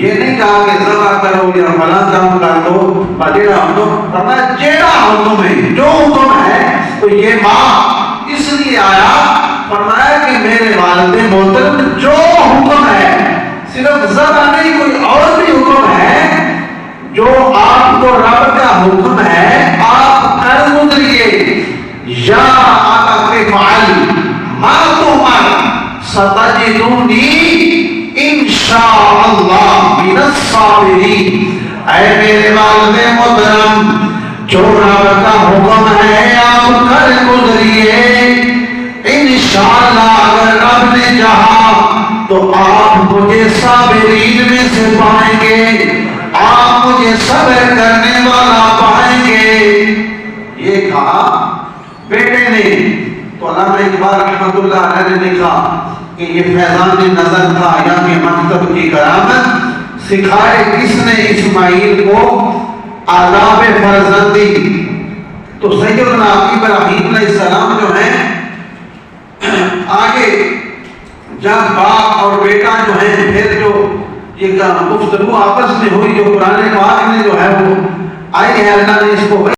یہ نہیں کہا کہ ذبح کرو یا فلاں کام کر دو، بجیڑا حکم فرمایا جیڑا حکم ہے، جو حکم ہے۔ تو یہ ماں اس لیے آیا، فرمایا کہ میرے والد محترم جو حکم ہے، صرف ذبح نہیں کوئی اور بھی حکم ہے، جو آپ کو رب کا حکم ہے آپ کر گزریے۔ یا آقا کے فعل ما تؤمر ستجدونی انشاءاللہ من الصابرین۔ اے میرے والد محترم جو رب کا حکم ہے آپ کر گزریے، انشاءاللہ اگر رب نے چاہا تو آپ مجھے صابرین میں سے پائیں گے، آپ مجھے صبر کرنے والا پائیں گے۔ یہ کہا بیٹے نے۔ تو علامہ اقبال رحمۃ اللہ علیہ نے لکھا کہ یہ فیضان نظر تھا یا کہ مکتب کی کرامت، سکھائے کس نے اسماعیل کو آداب فرزندی۔ تو سیدنا ابراہیم علیہ السلام جو ہیں آگے جب باپ اور بیٹا جو ہیں پھر جو یہ گفتگو آپس میں ہوئی، جو قرآن پاک میں جو ہے وہ آئی ہے، اللہ نے اس کو